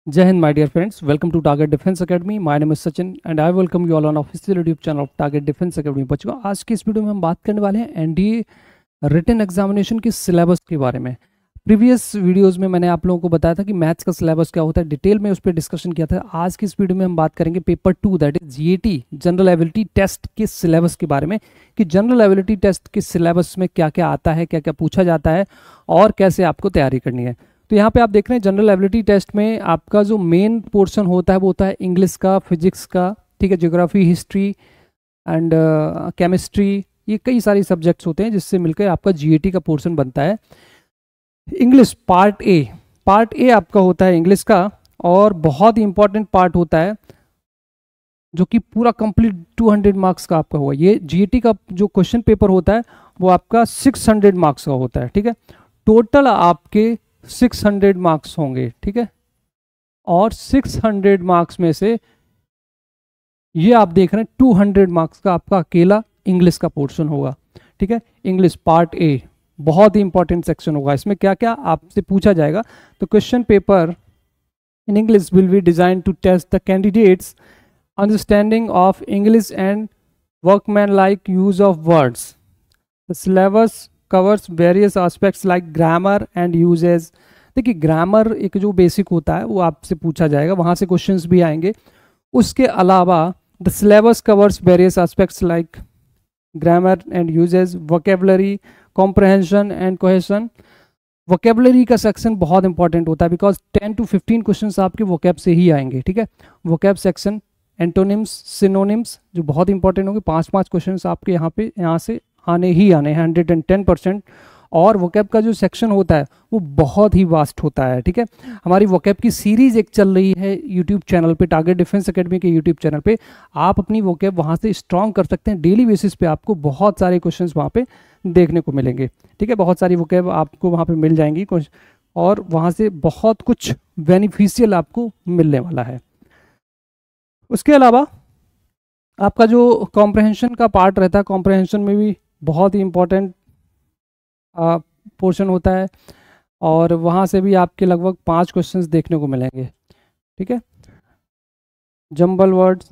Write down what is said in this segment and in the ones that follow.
Jai Hind, my dear friends. Welcome to Target Defense Academy. My name is Sachin and I welcome you all on official YouTube channel of Target Defense Academy. बच्चों, आज की इस video में हम बात करने वाले हैं एनडीए रिटन एग्जामिनेशन के सिलेबस के बारे में। प्रीवियस वीडियोस में मैंने आप लोगों को बताया था कि मैथ्स का सिलेबस क्या होता है, डिटेल में उस पर डिस्कशन किया था। आज की इस वीडियो में हम बात करेंगे paper 2 that is GAT general ability test के सिलेबस के बारे में, कि जनरल एबिलिटी टेस्ट के सिलेबस में क्या क्या आता है, क्या क्या पूछा जाता है और कैसे आपको तैयारी करनी है। तो यहाँ पे आप देख रहे हैं जनरल एबिलिटी टेस्ट में आपका जो मेन पोर्शन होता है वो होता है इंग्लिश का, फिजिक्स का, ठीक है, ज्योग्राफी, हिस्ट्री एंड केमिस्ट्री, ये कई सारे सब्जेक्ट्स होते हैं जिससे मिलकर आपका जीएटी का पोर्शन बनता है। इंग्लिश पार्ट ए आपका होता है इंग्लिश का, और बहुत ही इंपॉर्टेंट पार्ट होता है जो कि पूरा कंप्लीट 200 मार्क्स का आपका हुआ। ये जीएटी का जो क्वेश्चन पेपर होता है वो आपका 600 मार्क्स का होता है, ठीक है। टोटल आपके 600 मार्क्स होंगे, ठीक है, और 600 मार्क्स में से ये आप देख रहे हैं 200 मार्क्स का आपका अकेला इंग्लिश का पोर्शन होगा, ठीक है। इंग्लिश पार्ट ए बहुत ही इंपॉर्टेंट सेक्शन होगा। इसमें क्या क्या आपसे पूछा जाएगा, तो question paper in English will be design to test the candidates understanding of English and workman like use of words. The syllabus covers various aspects like grammar and usage. देखिए, grammar एक जो बेसिक होता है वो आपसे पूछा जाएगा, वहाँ से क्वेश्चंस भी आएंगे। उसके अलावा the syllabus covers various aspects like grammar and usage, vocabulary, comprehension and cohesion. Vocabulary का सेक्शन बहुत इंपॉर्टेंट होता है बिकॉज 10 to 15 क्वेश्चंस आपके वोकेब से ही आएंगे, ठीक है। वोकेब सेक्शन, एंटोनिम्स, सिनोनिम्स जो बहुत इंपॉर्टेंट होंगे, 5-5 क्वेश्चंस आपके यहाँ से आने ही आने हैं 110%। और वोकेब का जो सेक्शन होता है वो बहुत ही वास्ट होता है, ठीक है। हमारी वोकेब की सीरीज एक चल रही है यूट्यूब चैनल पे, टारगेट डिफेंस एकेडमी के यूट्यूब चैनल पे। आप अपनी वोकेब वहाँ से स्ट्रॉन्ग कर सकते हैं। डेली बेसिस पे आपको बहुत सारे क्वेश्चंस वहाँ पे देखने को मिलेंगे, ठीक है। बहुत सारी वोकेब आपको वहाँ पे मिल जाएंगी और वहाँ से बहुत कुछ बेनिफिशियल आपको मिलने वाला है। उसके अलावा आपका जो कॉम्प्रहेंशन का पार्ट रहता है, कॉम्प्रहेंशन में भी बहुत ही इम्पोर्टेंट पोर्शन होता है और वहाँ से भी आपके लगभग 5 क्वेश्चंस देखने को मिलेंगे, ठीक है। Jumble words,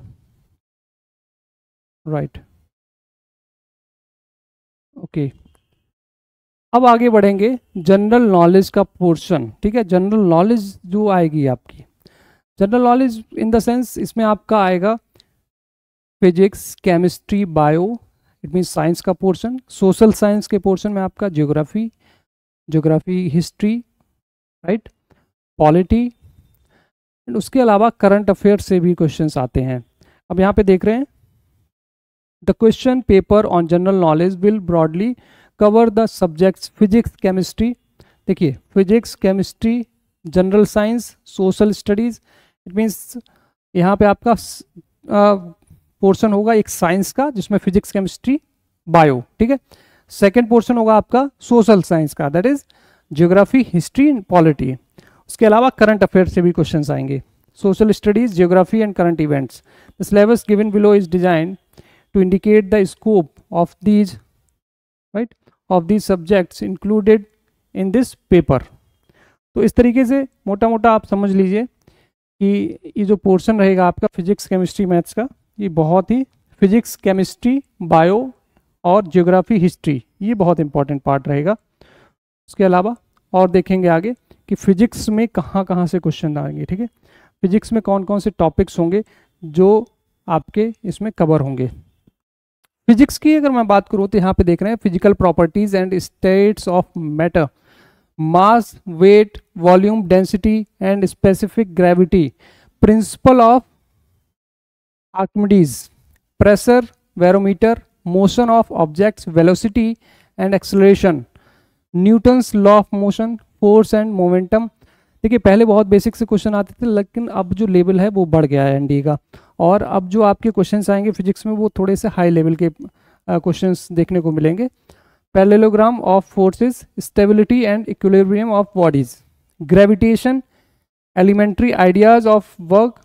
right, okay. अब आगे बढ़ेंगे जनरल नॉलेज का पोर्शन, ठीक है। जनरल नॉलेज जो आएगी आपकी, general knowledge in the sense इसमें आपका आएगा physics, chemistry, bio, it mean science का पोर्शन। सोशल साइंस के पोर्शन में आपका geography, history, right, polity, and उसके अलावा करंट अफेयर से भी क्वेश्चंस आते हैं। अब यहाँ पे देख रहे हैं the question paper on general knowledge will broadly cover the subjects physics, chemistry. देखिए, physics, chemistry, general science, social studies, it means यहाँ पे आपका पोर्शन होगा एक साइंस का जिसमें फिजिक्स, केमिस्ट्री, बायो, ठीक है। सेकेंड पोर्शन होगा आपका सोशल साइंस का, that is geography, history and polity. उसके अलावा करंट अफेयर से भी क्वेश्चंस आएंगे, social studies, geography and current events. The syllabus given below is design to indicate the scope of these, right, of these subjects included in this paper. तो इस तरीके से मोटा मोटा आप समझ लीजिए कि ये जो पोर्शन रहेगा आपका फिजिक्स, केमिस्ट्री, मैथ्स का, ये बहुत ही फिजिक्स, केमिस्ट्री, बायो और ज्योग्राफी, हिस्ट्री, ये बहुत इंपॉर्टेंट पार्ट रहेगा। उसके अलावा और देखेंगे आगे कि फिजिक्स में कहाँ कहाँ से क्वेश्चन आएंगे, ठीक है। फिजिक्स में कौन कौन से टॉपिक्स होंगे जो आपके इसमें कवर होंगे। फिजिक्स की अगर मैं बात करूँ तो यहाँ पे देख रहे हैं physical properties and states of matter, mass, weight, volume, density and specific gravity, principle of Archimedes, pressure barometer, motion of objects, velocity and acceleration, Newton's law of motion, force and momentum. देखिए, पहले बहुत basic से question आते थे लेकिन अब जो level है वो बढ़ गया है एनडी का, और अब जो आपके क्वेश्चंस आएंगे फिजिक्स में वो थोड़े से हाई लेवल के क्वेश्चंस देखने को मिलेंगे। Parallelogram of forces, stability and equilibrium of bodies, gravitation, elementary ideas of work,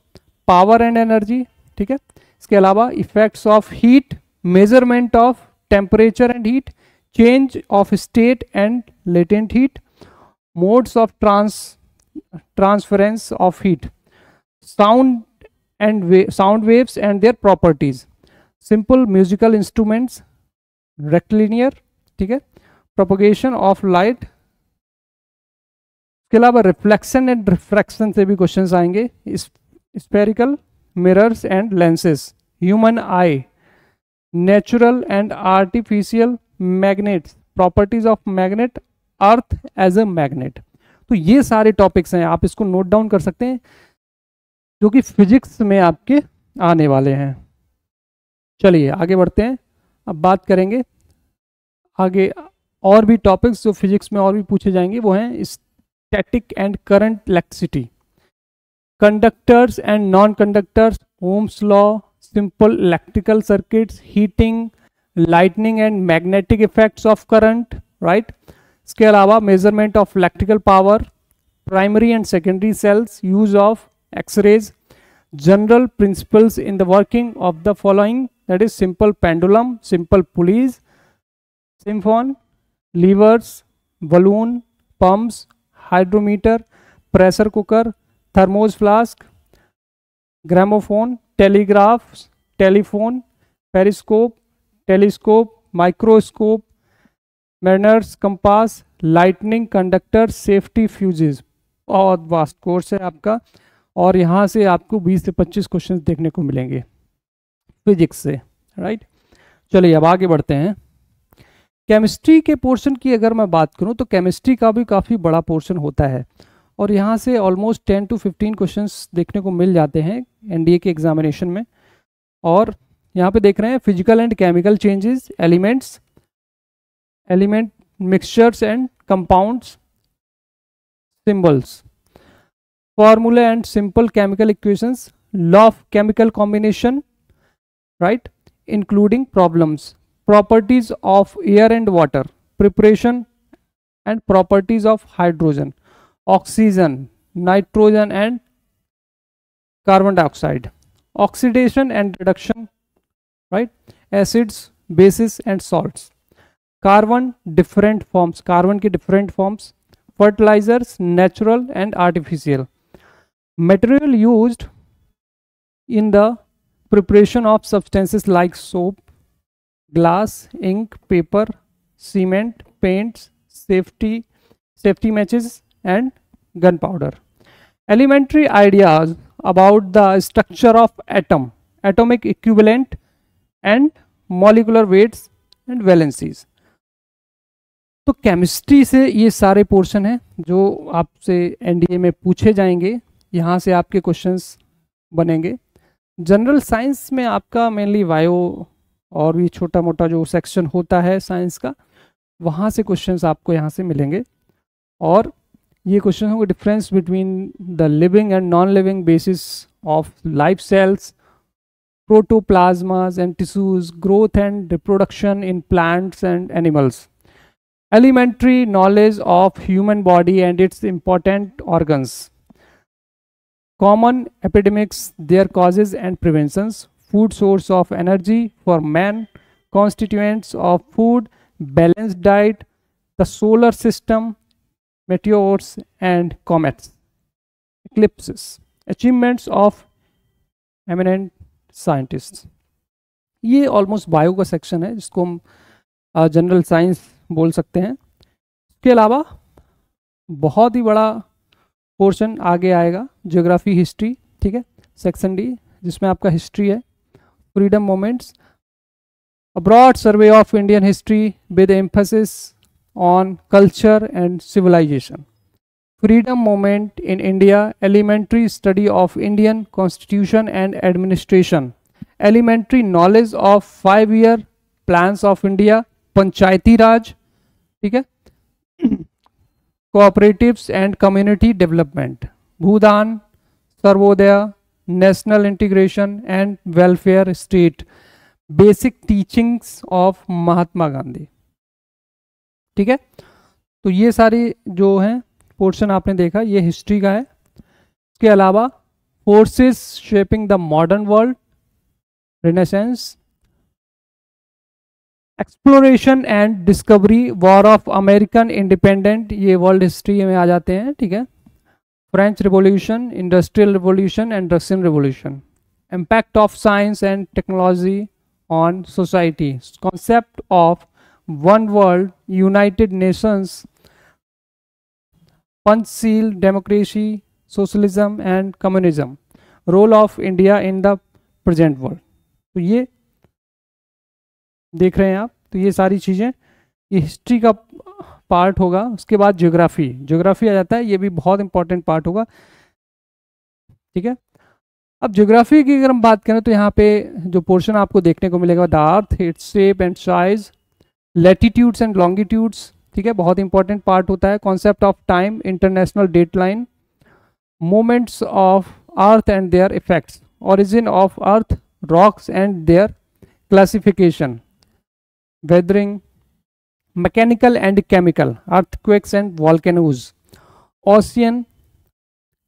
power and energy, ठीक है। इसके अलावा effects of heat, measurement of temperature and heat, change of state and latent heat, modes of transference of heat, sound and sound waves and their properties, simple musical instruments, rectilinear, ठीक है, propagation of light, इसके अलावा reflection and refraction से भी questions आएंगे, spherical mirrors and lenses, human eye, natural and artificial magnets, properties of magnet, earth as a magnet. तो ये सारे टॉपिक्स हैं, आप इसको नोट डाउन कर सकते हैं, जो कि फिजिक्स में आपके आने वाले हैं। चलिए आगे बढ़ते हैं, अब बात करेंगे आगे और भी टॉपिक्स जो फिजिक्स में और भी पूछे जाएंगे, वो हैं static and current electricity, conductors and non conductors, Ohm's law, simple electrical circuits, heating, lightning and magnetic effects of current, right. इसके अलावा measurement of electrical power, primary and secondary cells, use of X rays, general principles in the working of the following, that is simple pendulum, simple pulleys, siphon, levers, balloon, pumps, hydrometer, pressure cooker, thermos flask, gramophone, telegraph, telephone, periscope, telescope, microscope, mariner's compass, lightning conductor, safety fuses। और vast course है आपका, और यहाँ से आपको 20 से 25 questions देखने को मिलेंगे फिजिक्स से, राइट। चलिए अब आगे बढ़ते हैं। केमिस्ट्री के पोर्शन की अगर मैं बात करूँ तो केमिस्ट्री का भी काफ़ी बड़ा पोर्शन होता है, और यहाँ से ऑलमोस्ट 10 to 15 क्वेश्चंस देखने को मिल जाते हैं एनडीए के एग्जामिनेशन में। और यहाँ पे देख रहे हैं physical and chemical changes, elements, element mixtures and compounds, symbols, formula and simple chemical equations, law of chemical combination, right, including problems, properties of air and water, preparation and properties of hydrogen, oxygen, nitrogen and carbon dioxide, oxidation and reduction, right, acids, bases and salts, carbon different forms, carbon की different forms, fertilizers, natural and artificial, material used in the preparation of substances like soap, glass, ink, paper, cement, paints, safety matches and gunpowder. Elementary ideas about the structure of atom, atomic equivalent and molecular weights and valencies। तो chemistry से ये सारे portion हैं जो आपसे NDA में पूछे जाएंगे, यहाँ से आपके क्वेश्चंस बनेंगे। जनरल साइंस में आपका मेनली बायो और भी छोटा मोटा जो सेक्शन होता है साइंस का, वहाँ से क्वेश्चंस आपको यहाँ से मिलेंगे। और ये क्वेश्चन होंगे difference between the living and non living basis of life cells, protoplasmas and tissues, growth and reproduction in plants and animals, elementary knowledge of human body and its important organs, common epidemics, their causes and preventions, food source of energy for man, constituents of food, balanced diet, the solar system, meteors and comets, eclipses, achievements of eminent scientists। ये almost bio का section है जिसको हम general science बोल सकते हैं। इसके अलावा बहुत ही बड़ा पोर्शन आगे आएगा, ज्योग्राफी, हिस्ट्री, ठीक है, सेक्शन डी, जिसमें आपका हिस्ट्री है, freedom moments, a broad survey of Indian history with emphasis on culture and civilisation, freedom moment in India, elementary study of Indian constitution and administration, elementary knowledge of 5-year plans of India, Panchayati Raj, ठीक है, cooperatives and community development, Bhoodan, Sarvodaya, national integration and welfare state, basic teachings of Mahatma Gandhi. ठीक है, तो ये सारी जो हैं portion आपने देखा, ये हिस्ट्री का है। इसके अलावा forces shaping the modern world, renaissance, exploration and discovery, war of American independent, ये वर्ल्ड हिस्ट्री में आ जाते हैं। ठीक है, French Revolution, Industrial Revolution, and Russian Revolution. Impact of science and technology on society. Concept of one world, United Nations, Panchsheel, democracy, socialism and communism. Role of India in the present world. तो ये देख रहे हैं आप, तो ये सारी चीज़ें, ये हिस्ट्री का पार्ट होगा. उसके बाद ज्योग्राफी आ जाता है, ये भी बहुत इंपॉर्टेंट पार्ट होगा. ठीक है. अब ज्योग्राफी की अगर हम बात करें तो यहाँ पे जो पोर्शन आपको देखने को मिलेगा, the earth, its shape and size, latitudes and longitudes. ठीक है, बहुत इंपॉर्टेंट पार्ट होता है. Concept of time, international date line, moments of earth and their effects, origin of earth, rocks and their classification, weathering, mechanical and chemical, earthquakes and volcanoes, ocean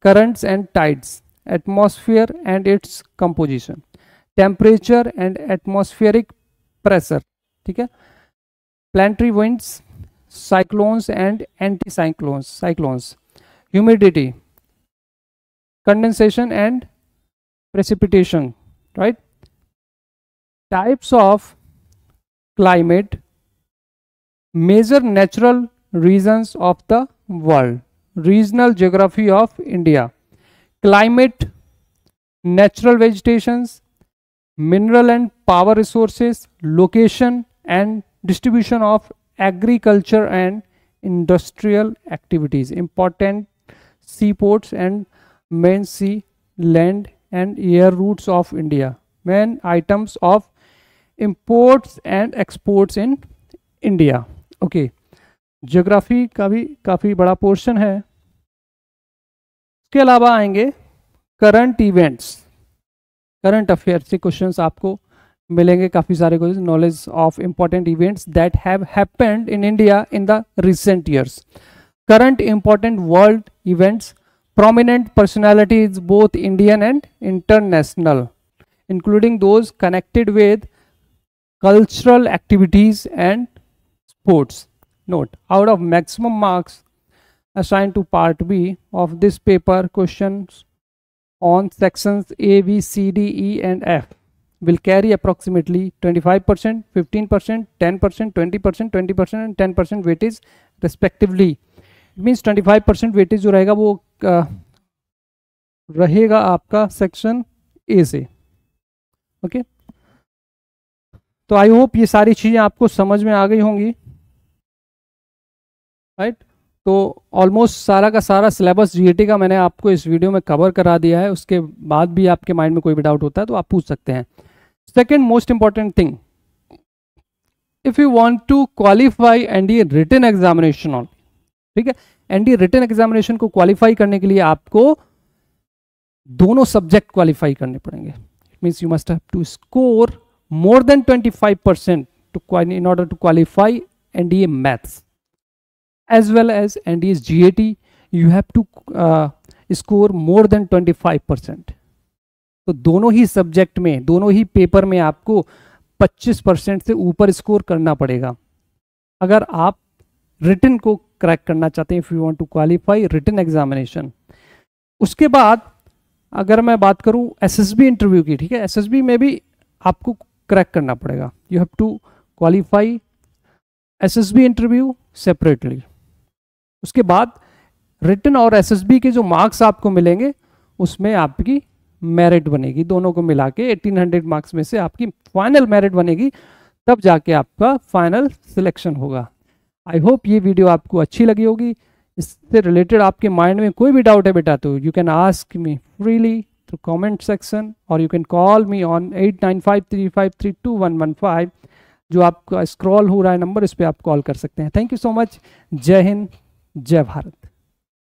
currents and tides, atmosphere and its composition, temperature and atmospheric pressure. ठीक है. Planetary winds, cyclones and cyclones, humidity, condensation and precipitation, right? Types of climate, major natural regions of the world, regional geography of India, climate, natural vegetations, mineral and power resources, location and distribution of agriculture and industrial activities, important seaports and main sea, land and air routes of India, main items of imports and exports in India. Okay, geography का भी काफ़ी बड़ा portion है. इसके अलावा आएंगे current events, current affair से questions आपको मिलेंगे काफ़ी सारे question. Knowledge of important events that have happened in India in the recent years, current important world events, prominent personalities both Indian and international, including those connected with cultural activities and sports. Note, out of maximum marks assigned to part B of this paper, questions on sections A, B, C, D, E and F will carry approximately 25%, 15%, 10%, 20%, 20% and 10% weightage respectively. It means 25% weightage जो रहेगा वो रहेगा आपका section A से. Okay, तो I hope ये सारी चीजें आपको समझ में आ गई होंगी, राइट. तो ऑलमोस्ट सारा का सारा सिलेबस जीएटी का मैंने आपको इस वीडियो में कवर करा दिया है. उसके बाद भी आपके माइंड में कोई भी डाउट होता है तो आप पूछ सकते हैं. Second most important thing, if you want to qualify NDA written examination on, ठीक है, एनडीए रिटन एग्जामिनेशन को क्वालिफाई करने के लिए आपको दोनों सब्जेक्ट क्वालिफाई करने पड़ेंगे. It means you must have to score more than 25% in order to qualify NDA maths as well as NDA's GAT. You have to score more than 25%. तो दोनों ही सब्जेक्ट में, दोनों ही पेपर में आपको 25% से ऊपर स्कोर करना पड़ेगा अगर आप रिटन को क्रैक करना चाहते हैं. If you want to qualify written examination. उसके बाद अगर मैं बात करूं एसएसबी इंटरव्यू की, ठीक है, एसएसबी में भी आपको क्रैक करना पड़ेगा. You have to qualify SSB interview separately. उसके बाद रिटन और एसएसबी के जो मार्क्स आपको मिलेंगे उसमें आपकी मेरिट बनेगी. दोनों को मिला के 1800 मार्क्स में से आपकी फाइनल मेरिट बनेगी, तब जाके आपका फाइनल सिलेक्शन होगा. आई होप ये वीडियो आपको अच्छी लगी होगी. इससे रिलेटेड आपके माइंड में कोई भी डाउट है बेटा तो you can ask me freely through comment section और you can call me on 8953532115. जो आपका स्क्रॉल हो रहा है नंबर, इस पर आप कॉल कर सकते हैं. Thank you so much. जय हिंद, जय भारत.